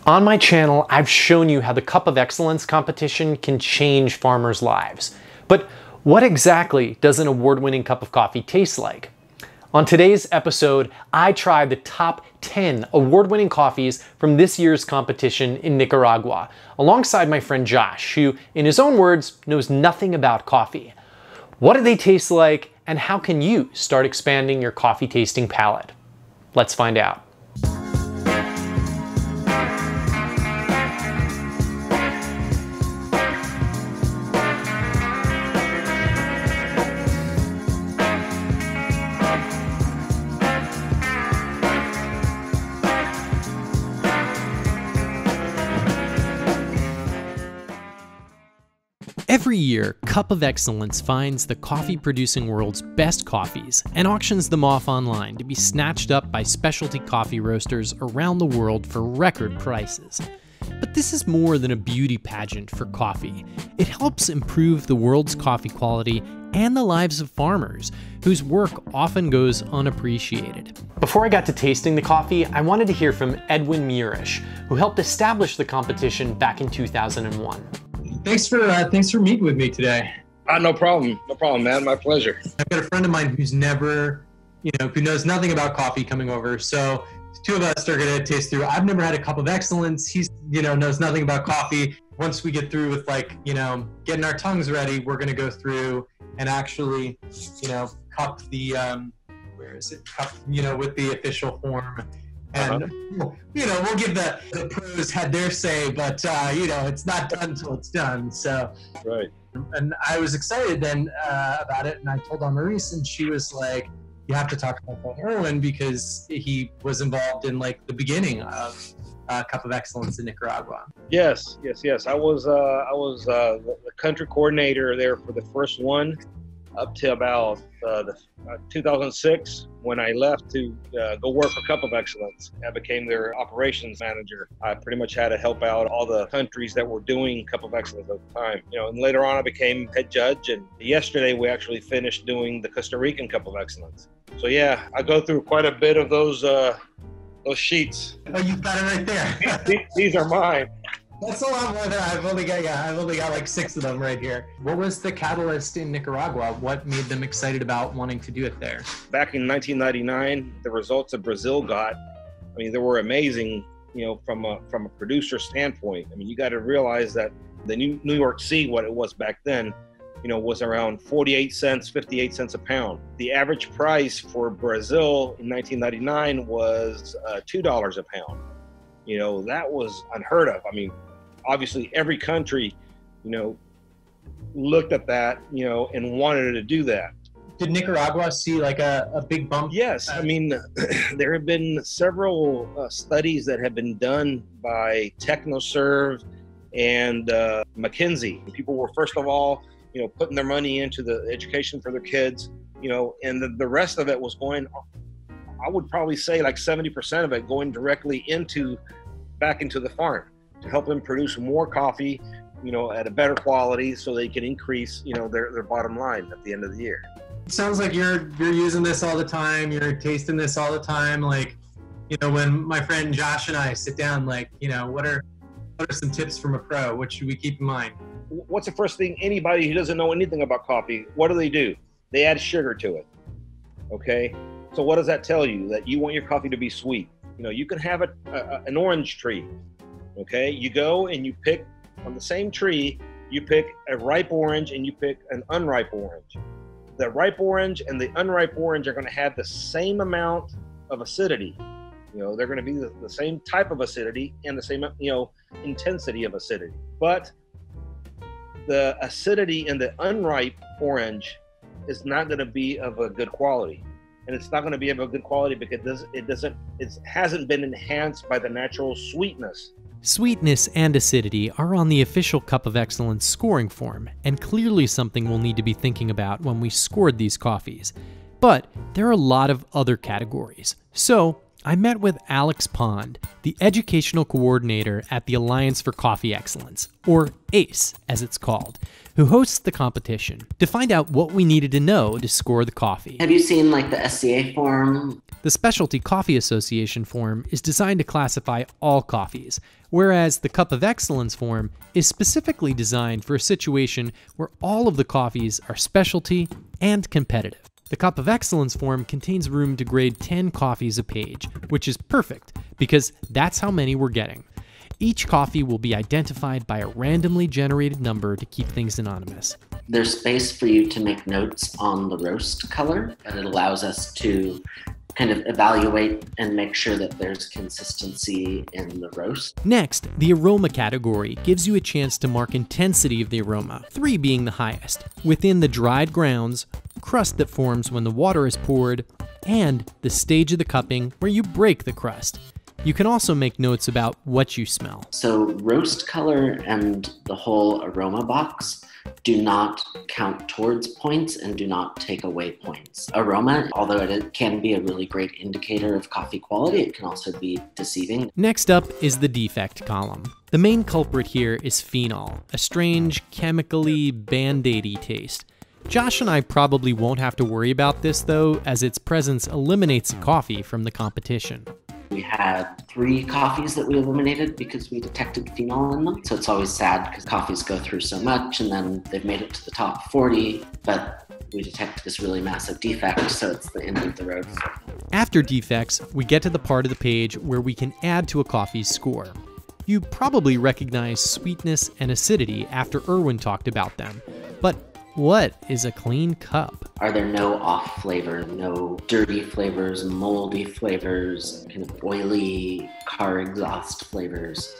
On my channel, I've shown you how the Cup of Excellence competition can change farmers' lives. But what exactly does an award-winning cup of coffee taste like? On today's episode, I tried the top 10 award-winning coffees from this year's competition in Nicaragua, alongside my friend Josh, who, in his own words, knows nothing about coffee. What do they taste like, and how can you start expanding your coffee tasting palate? Let's find out. Every year, Cup of Excellence finds the coffee-producing world's best coffees and auctions them off online to be snatched up by specialty coffee roasters around the world for record prices. But this is more than a beauty pageant for coffee. It helps improve the world's coffee quality and the lives of farmers, whose work often goes unappreciated. Before I got to tasting the coffee, I wanted to hear from Edwin Murish, who helped establish the competition back in 2001. Thanks for meeting with me today. No problem, man. My pleasure. I've got a friend of mine who's never, who knows nothing about coffee coming over. So the two of us are going to taste through. I've never had a Cup of Excellence. He's, knows nothing about coffee. Once we get through with getting our tongues ready, we're going to go through and actually, cup the, Cup, with the official form. And, we'll give the pros had their say, but, it's not done until it's done. So, right. And I was excited then about it. And I told Maurice, and she was like, you have to talk about Erwin because he was involved in the beginning of Cup of Excellence in Nicaragua. Yes. I was the country coordinator there for the first one up to about 2006 when I left to go work for Cup of Excellence. I became their operations manager. I pretty much had to help out all the countries that were doing Cup of Excellence at the time. And later on I became head judge, and yesterday we actually finished doing the Costa Rican Cup of Excellence. So yeah, I go through quite a bit of those sheets. Oh, you've got it right there. These are mine. That's a lot more than I've only got 6 of them right here. What was the catalyst in Nicaragua? What made them excited about wanting to do it there? Back in 1999, the results that Brazil got, they were amazing, from a producer standpoint. You got to realize that the New York C, what it was back then, was around 48 cents, 58 cents a pound. The average price for Brazil in 1999 was $2 a pound. That was unheard of. Obviously every country, looked at that, and wanted to do that. Did Nicaragua see a big bump? Yes. There have been several studies that have been done by TechnoServe and McKinsey. People were, first of all, putting their money into the education for their kids, and the rest of it was going, I would probably say 70% of it going directly back into the farm to help them produce more coffee, at a better quality so they can increase, their bottom line at the end of the year. It sounds like you're using this all the time. You're tasting this all the time. When my friend Josh and I sit down, what are some tips from a pro? What should we keep in mind? What's the first thing anybody who doesn't know anything about coffee, what do? They add sugar to it. Okay. So what does that tell you? That you want your coffee to be sweet. You can have an orange tree, okay? You go and you pick on the same tree, you pick a ripe orange and you pick an unripe orange. The ripe orange and the unripe orange are going to have the same amount of acidity. They're going to be the same type of acidity and the same, intensity of acidity. But the acidity in the unripe orange is not going to be of a good quality. And it's not going to be of a good quality because it hasn't been enhanced by the natural sweetness. Sweetness and acidity are on the official Cup of Excellence scoring form, and clearly something we'll need to be thinking about when we scored these coffees. But there are a lot of other categories. So I met with Alex Pond, the educational coordinator at the Alliance for Coffee Excellence, or ACE as it's called, who hosts the competition, to find out what we needed to know to score the coffee. Have you seen the SCA form? The Specialty Coffee Association form is designed to classify all coffees, whereas the Cup of Excellence form is specifically designed for a situation where all of the coffees are specialty and competitive. The Cup of Excellence form contains room to grade 10 coffees a page, which is perfect because that's how many we're getting. Each coffee will be identified by a randomly generated number to keep things anonymous. There's space for you to make notes on the roast color, but it allows us to kind of evaluate and make sure that there's consistency in the roast. Next, the aroma category gives you a chance to mark intensity of the aroma, 3 being the highest, within the dried grounds, crust that forms when the water is poured, and the stage of the cupping where you break the crust. You can also make notes about what you smell. So roast color and the whole aroma box do not count towards points and do not take away points. Aroma, although it can be a really great indicator of coffee quality, it can also be deceiving. Next up is the defect column. The main culprit here is phenol, a strange, chemically band-aidy taste. Josh and I probably won't have to worry about this though, as its presence eliminates the coffee from the competition. We had 3 coffees that we eliminated because we detected phenol in them. So it's always sad because coffees go through so much and then they've made it to the top 40, but we detect this really massive defect, so it's the end of the road. After defects, we get to the part of the page where we can add to a coffee's score. You probably recognize sweetness and acidity after Erwin talked about them, but what is a clean cup? Are there no off flavor, no dirty flavors, moldy flavors, kind of oily car exhaust flavors?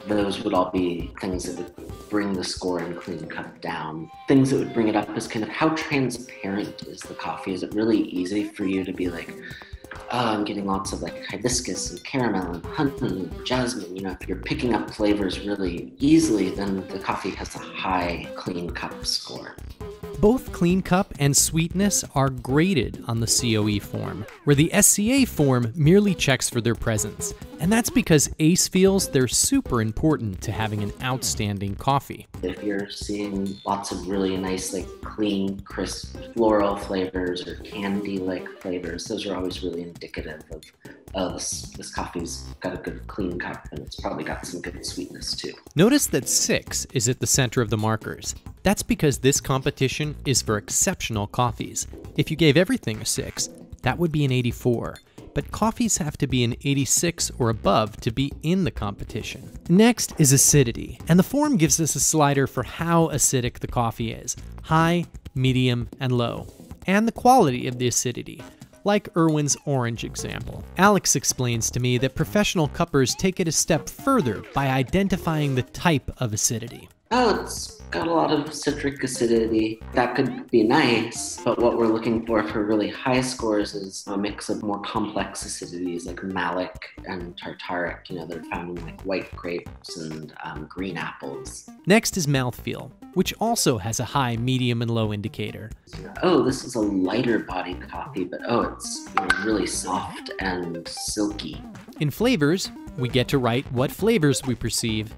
Those would all be things that would bring the score in clean cup down. Things that would bring it up is kind of how transparent is the coffee? Is it really easy for you to be like, oh, I'm getting lots of like hibiscus and caramel and honey and jasmine. You know, if you're picking up flavors really easily, then the coffee has a high clean cup score. Both clean cup and sweetness are graded on the COE form, where the SCA form merely checks for their presence. And that's because ACE feels they're super important to having an outstanding coffee. If you're seeing lots of really nice, like clean, crisp floral flavors or candy-like flavors, those are always really indicative of, oh, this coffee's got a good clean cup and it's probably got some good sweetness too. Notice that 6 is at the center of the markers. That's because this competition is for exceptional coffees. If you gave everything a 6, that would be an 84. But coffees have to be an 86 or above to be in the competition. Next is acidity, and the form gives us a slider for how acidic the coffee is: high, medium, and low, and the quality of the acidity, like Erwin's orange example. Alex explains to me that professional cuppers take it a step further by identifying the type of acidity. Oh, it's got a lot of citric acidity. That could be nice, but what we're looking for really high scores is a mix of more complex acidities like malic and tartaric. You know, they're found in like white grapes and green apples. Next is mouthfeel, which also has a high, medium, and low indicator. Oh, this is a lighter bodied coffee, but oh, it's really soft and silky. In flavors, we get to write what flavors we perceive.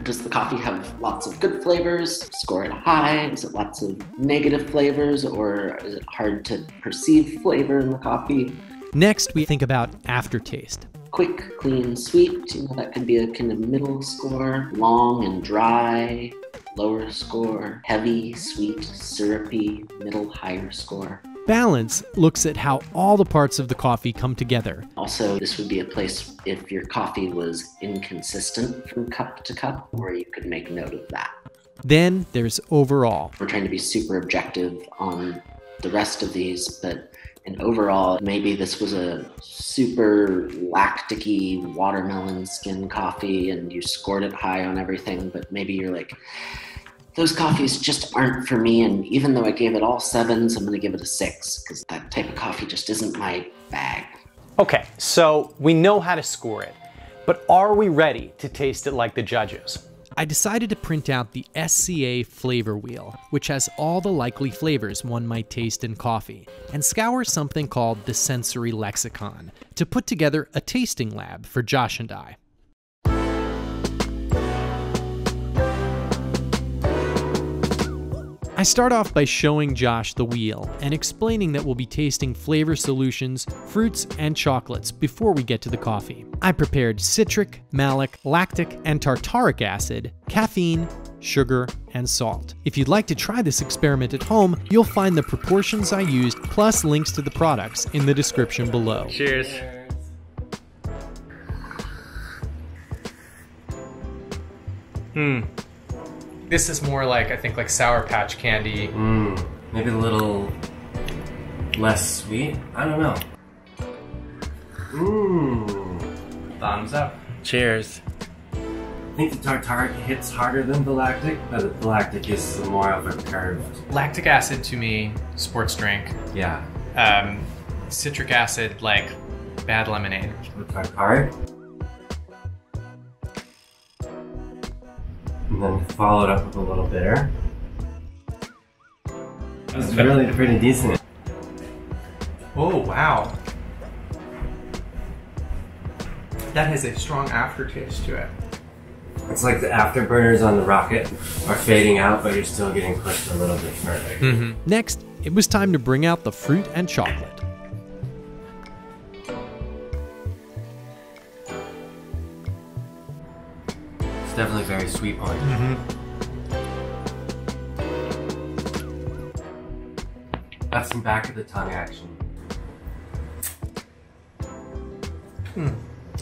Does the coffee have lots of good flavors? Score it high? Is it lots of negative flavors, or is it hard to perceive flavor in the coffee? Next, we think about aftertaste. Quick, clean, sweet. You know, that could be a kind of middle score. Long and dry, lower score. Heavy, sweet, syrupy, middle, higher score. Balance looks at how all the parts of the coffee come together. Also, this would be a place if your coffee was inconsistent from cup to cup, where you could make note of that. Then there's overall. We're trying to be super objective on the rest of these, but in overall, maybe this was a super lactic-y watermelon skin coffee and you scored it high on everything, but maybe you're like, those coffees just aren't for me, and even though I gave it all 7s, I'm going to give it a 6, because that type of coffee just isn't my bag. Okay, so we know how to score it, but are we ready to taste it like the judges? I decided to print out the SCA Flavor Wheel, which has all the likely flavors one might taste in coffee, and scour something called the Sensory Lexicon to put together a tasting lab for Josh and I. I start off by showing Josh the wheel and explaining that we'll be tasting flavor solutions, fruits, and chocolates before we get to the coffee. I prepared citric, malic, lactic, and tartaric acid, caffeine, sugar, and salt. If you'd like to try this experiment at home, you'll find the proportions I used plus links to the products in the description below. Cheers. This is more like, I think, like Sour Patch candy. Maybe a little less sweet. I don't know. Thumbs up. Cheers. I think the tartaric hits harder than the lactic, but the lactic is more of a curved. Lactic acid to me, sports drink. Yeah. Citric acid, like bad lemonade. The tartaric. And then followed up with a little bitter. It's really pretty decent. Oh, wow. That has a strong aftertaste to it. It's like the afterburners on the rocket are fading out, but you're still getting pushed a little bit further. Next, it was time to bring out the fruit and chocolate. It's definitely very sweet one. That's some back of the tongue action.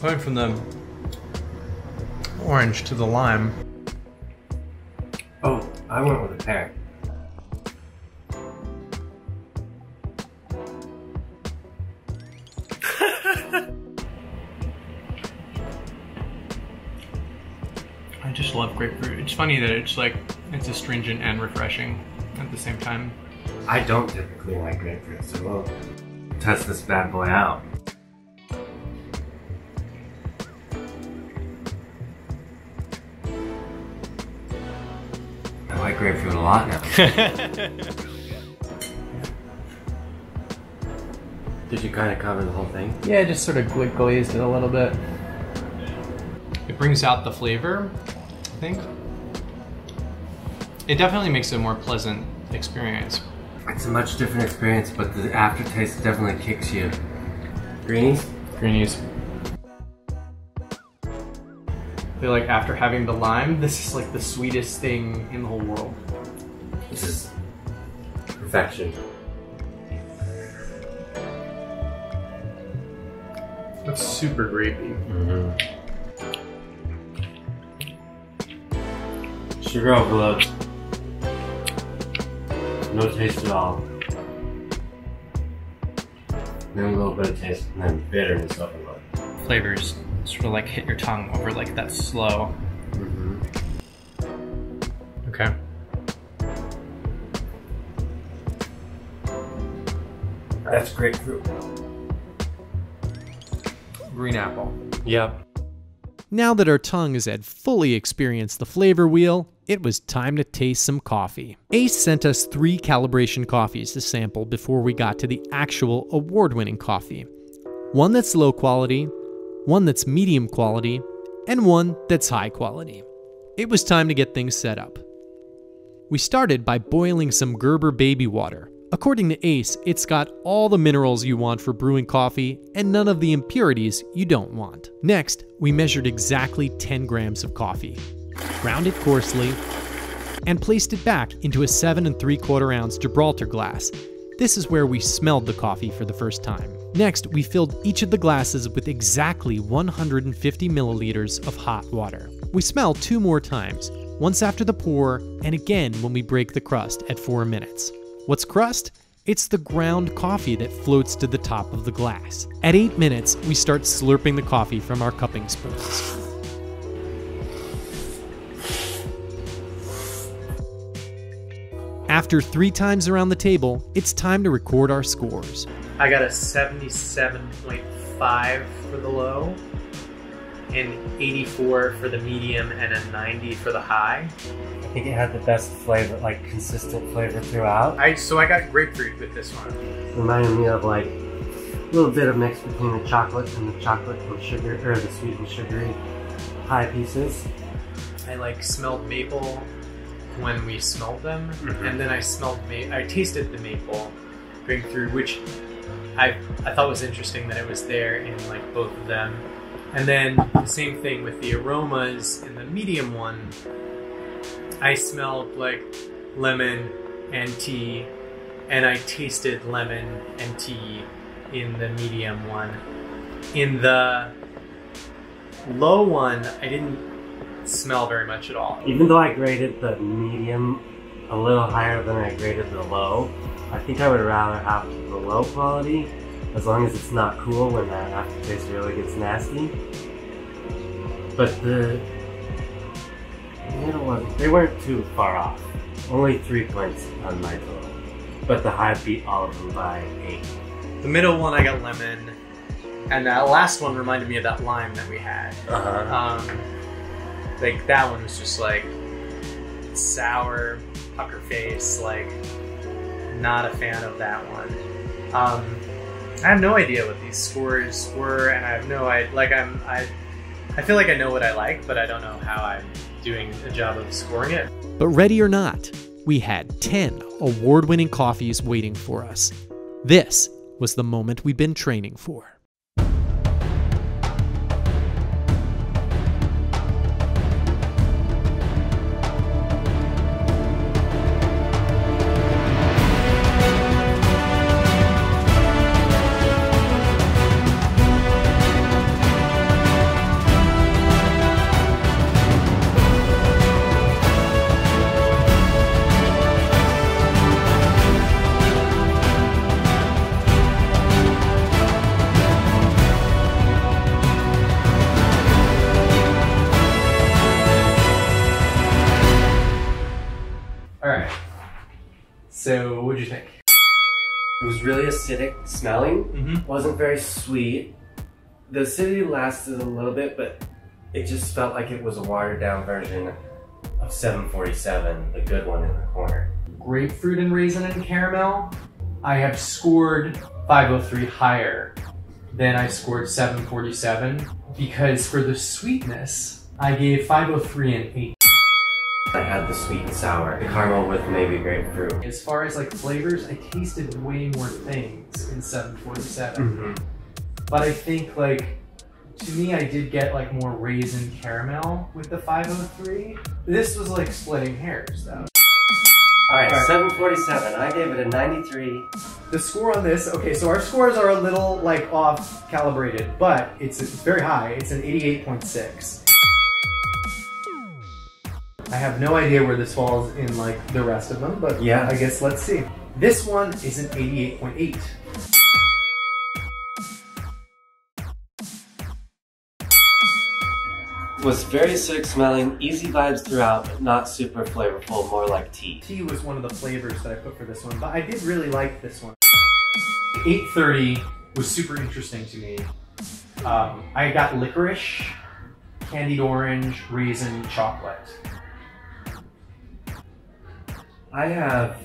Going from the orange to the lime. Oh, I went with a pear. I just love grapefruit. It's funny that it's like, it's astringent and refreshing at the same time. I don't typically like grapefruit, so we'll test this bad boy out. I like grapefruit a lot now. Did you kind of cover the whole thing? Yeah, just sort of glazed it a little bit. It brings out the flavor, I think. It definitely makes it a more pleasant experience. It's a much different experience, but the aftertaste definitely kicks you. Greenies? Greenies. I feel like after having the lime, this is like the sweetest thing in the whole world. This is perfection. It's super grapey. Sugar overload. No taste at all. Then a little bit of taste, and then bitterness overload. Flavors sort of like hit your tongue over like that slow. Okay. That's grapefruit. Green apple. Yep. Now that our tongues had fully experienced the flavor wheel, it was time to taste some coffee. Ace sent us 3 calibration coffees to sample before we got to the actual award-winning coffee. One that's low quality, one that's medium quality, and one that's high quality. It was time to get things set up. We started by boiling some Gerber baby water. According to Ace, it's got all the minerals you want for brewing coffee and none of the impurities you don't want. Next, we measured exactly 10 grams of coffee, ground it coarsely, and placed it back into a 7 3/4 ounce Gibraltar glass. This is where we smelled the coffee for the first time. Next, we filled each of the glasses with exactly 150 milliliters of hot water. We smell 2 more times, once after the pour and again when we break the crust at 4 minutes. What's crust? It's the ground coffee that floats to the top of the glass. At 8 minutes, we start slurping the coffee from our cupping spoons. After 3 times around the table, it's time to record our scores. I got a 77.5 for the low, an 84 for the medium, and a 90 for the high. I think it had the best flavor, like consistent flavor throughout. So I got grapefruit with this one. Reminded me of like a little bit of mix between the chocolate and sugar, or the sweet and sugary high pieces. I like smelled maple, when we smelled them, and then I tasted the maple grapefruit, which I thought was interesting that it was there in like both of them. And then the same thing with the aromas in the medium one. I smelled like lemon and tea, and I tasted lemon and tea in the medium one. In the low one, I didn't smell very much at all. Even though I graded the medium a little higher than I graded the low, I think I would rather have the low quality, as long as it's not cool when that aftertaste really gets nasty. But the middle one, they weren't too far off. Only 3 points on my total. But the high beat all of them by 8. The middle one I got lemon, and that last one reminded me of that lime that we had. Like that one was just like sour, pucker face, like not a fan of that one. I have no idea what these scores were, and I have no idea, like I feel like I know what I like, but I don't know how I'm doing a job of scoring it. But ready or not, we had 10 award-winning coffees waiting for us. This was the moment we've been training for. So, what'd you think? It was really acidic smelling. Wasn't very sweet. The acidity lasted a little bit, but it just felt like it was a watered down version of 747, the good one in the corner. Grapefruit and raisin and caramel, I have scored 503 higher than I scored 747, because for the sweetness, I gave 503 an 8. I had the sweet and sour, the caramel with maybe grapefruit. As far as like flavors, I tasted way more things in 747. But I think like, to me, I did get like more raisin caramel with the 503. This was like splitting hairs though. Alright, 747, I gave it a 93. The score on this, okay, so our scores are a little like off calibrated, but it's very high. It's an 88.6. I have no idea where this falls in like the rest of them, but yeah, I guess let's see. This one is an 88.8. Was very acidic smelling, easy vibes throughout, but not super flavorful, more like tea. Tea was one of the flavors that I put for this one, but I did really like this one. 830 was super interesting to me. I got licorice, candied orange, raisin, chocolate. I have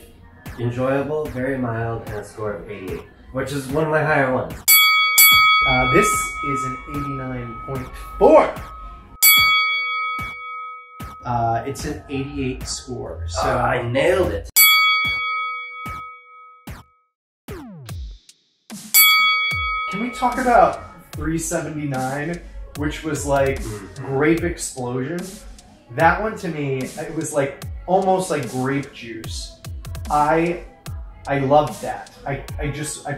enjoyable, very mild, and a score of 88, which is one of my higher ones. This is an 89.4. It's an 88 score, so I nailed it. Can we talk about 379, which was like grape explosion? That one to me, it was like almost like grape juice. I loved that. I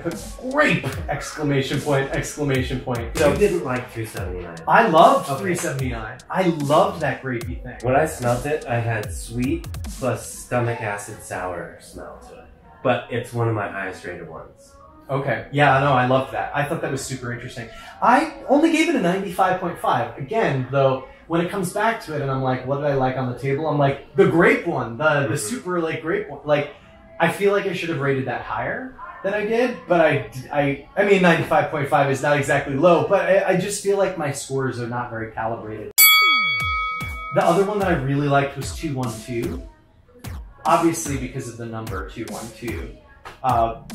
put grape! Exclamation point, exclamation point. So you didn't like 379. I loved 379. I loved that grapey thing. When I smelled it, I had sweet plus stomach acid sour smell to it. But it's one of my highest rated ones. Okay, yeah, no, I loved that. I thought that was super interesting. I only gave it a 95.5. Again, though, when it comes back to it and I'm like, what did I like on the table? I'm like, the grape one, the super like grape one. Like, I feel like I should have rated that higher than I did, but I mean 95.5 is not exactly low, but I just feel like my scores are not very calibrated. The other one that I really liked was 212, obviously because of the number 212,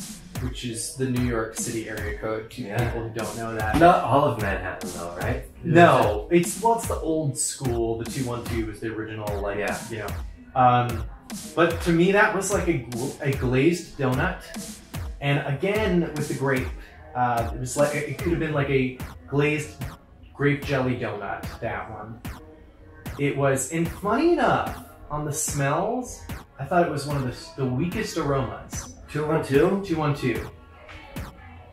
which is the New York City area code to people who don't know that. Not all of Manhattan though, right? No, it's the old school. The 212 is the original, like, you know. But to me, that was like a glazed donut. And again, with the grape, it was like, it could have been like a glazed grape jelly donut, that one. It was, and funny enough, on the smells, I thought it was one of the weakest aromas. 212? 212.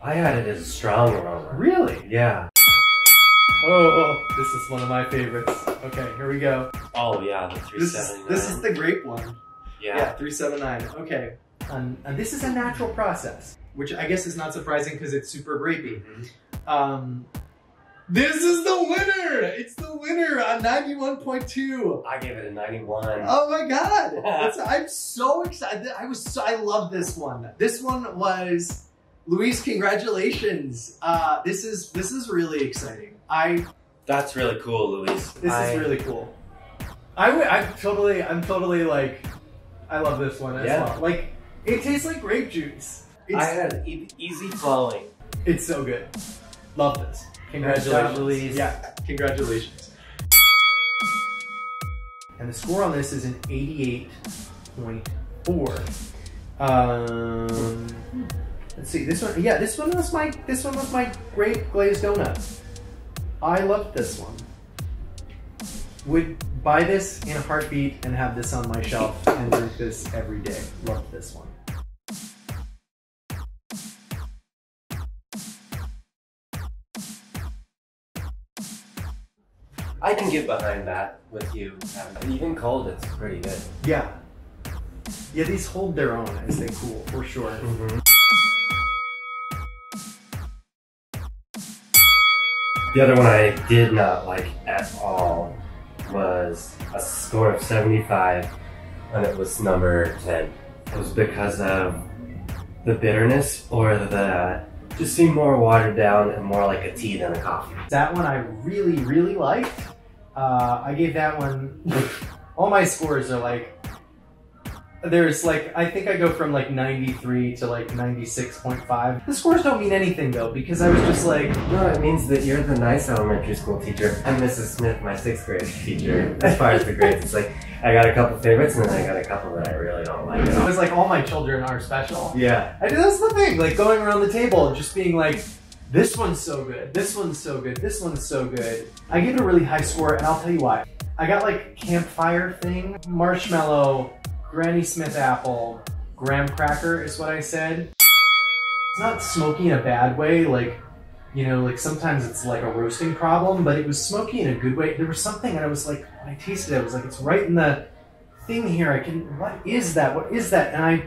I had it as a strong aroma. Really? Yeah. Oh, this is one of my favorites. Okay, here we go. Oh yeah, the 379. This is the grape one. Yeah. 379. Okay. And this is a natural process, which I guess is not surprising because it's super grapey. Mm-hmm. This is the winner! It's the winner on 91.2. I gave it a 91. Oh my god! I'm so excited. I love this one. This one was, Luis, congratulations. This is really exciting. That's really cool, Luis. This is really cool. I'm totally like, I love this one as well. Like, it tastes like grape juice. I had easy flowing. It's so good. Love this. Congratulations. Luis. Yeah, congratulations. And the score on this is an 88.4. Let's see, this one. Yeah, this one was my grape glazed donut. I loved this one. Would buy this in a heartbeat and have this on my shelf and drink this every day. Loved this one. I can get behind that with you. Even cold, it's pretty good. Yeah. Yeah, these hold their own as they cool, for sure. Mm-hmm. The other one I did not like at all was a score of 75, and it was number 10. It was because of the bitterness, or the just seemed more watered down and more like a tea than a coffee. That one I really, really liked. I gave that one, all my scores are like, there's like, I think I go from like 93 to like 96.5. The scores don't mean anything though, because I was just like... No, it means that you're the nice elementary school teacher. I'm Mrs. Smith, my 6th grade teacher. As far as the grades, it's like, I got a couple favorites and then I got a couple that I really don't like. It was like all my children are special. Yeah. That's the thing, like going around the table, just being like, this one's so good, this one's so good, this one's so good. I give it a really high score, and I'll tell you why. I got like campfire thing, marshmallow, Granny Smith apple, graham cracker is what I said. It's not smoky in a bad way, like, you know, like sometimes it's like a roasting problem, but it was smoky in a good way. There was something, and I was like, when I tasted it, I was like, it's right in the thing here. What is that? What is that? And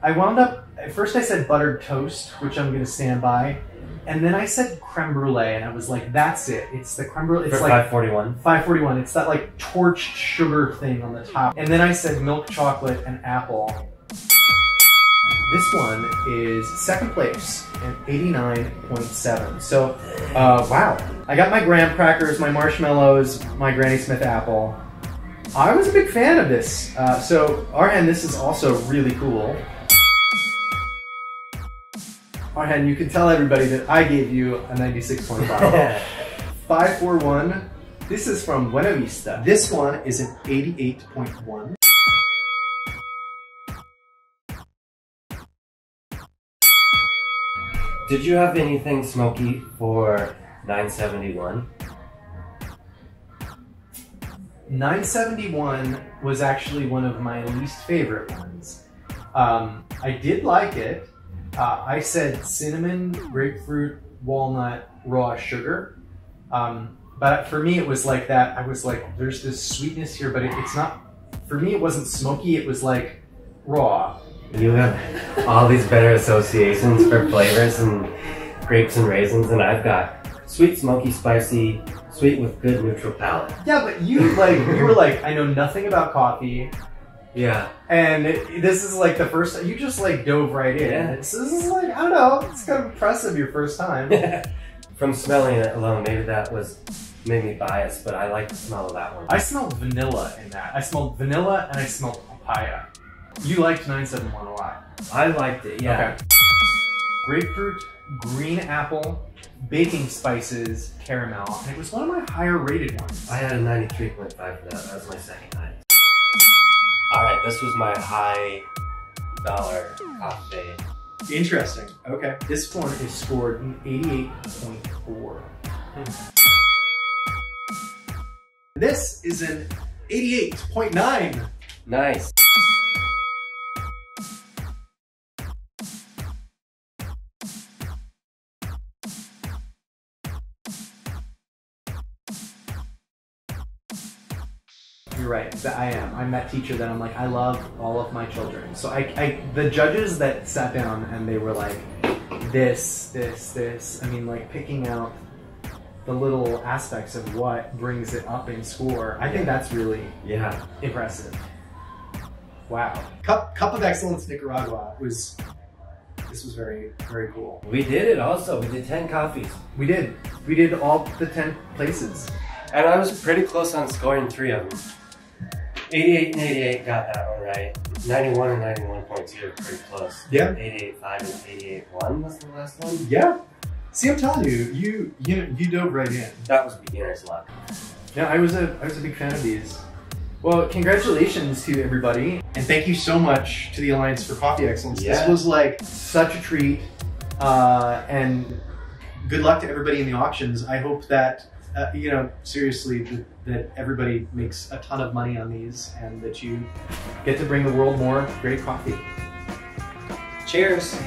I wound up, at first I said buttered toast, which I'm gonna stand by. And then I said creme brulee, and I was like, that's it. It's the creme brulee. It's for like 541. 541. It's that like torched sugar thing on the top. And then I said milk chocolate and apple. This one is second place at 89.7. So, wow. I got my graham crackers, my marshmallows, my Granny Smith apple. I was a big fan of this. So, Arhan, this is also really cool. Arhan, you can tell everybody that I gave you a 96.5. 541. This is from Buena Vista. This one is an 88.1. Did you have anything smoky for 971? 971 was actually one of my least favorite ones. I did like it. I said cinnamon, grapefruit, walnut, raw sugar. But for me, it was like that. I was like, there's this sweetness here, but it's not, for me, it wasn't smoky. It was like raw. You have all these better associations for flavors and grapes and raisins, and I've got sweet, smoky, spicy, sweet with good neutral palate. Yeah, but you were like, I know nothing about coffee. Yeah. And this is like the first time, you just like dove right in. Yeah. This is like, I don't know, it's kind of impressive your first time. From smelling it alone, maybe that made me biased, but I like the smell of that one. I smelled vanilla in that. I smelled vanilla and I smelled papaya. You liked 971 a lot. I liked it, yeah. Okay. Grapefruit, green apple, baking spices, caramel. And it was one of my higher rated ones. I had a 93.5 for that. That was my second highest. All right, this was my high dollar coffee. Interesting. Okay. This one is scored an 88.4. This is an 88.9. Nice. You're right. I am. I'm that teacher that I'm like, I love all of my children. So the judges that sat down and they were like, this. I mean, like picking out the little aspects of what brings it up in score. I think that's really impressive. Wow. Cup of Excellence Nicaragua was very, very cool. We did it also. We did 10 coffees. We did all the 10 places. And I was pretty close on scoring 3 of them. 88 and 88 got that one right. 91 and 91.2 are pretty close. Yeah. 88.5 and 88.1 was the last one. Yeah. See, I'm telling you, you dove right in. That was beginner's luck. Yeah, I was a big fan of these. Well, congratulations to everybody, and thank you so much to the Alliance for Coffee Excellence. Yeah. This was like such a treat, and good luck to everybody in the auctions. I hope that seriously, that everybody makes a ton of money on these, and that you get to bring the world more great coffee. Cheers.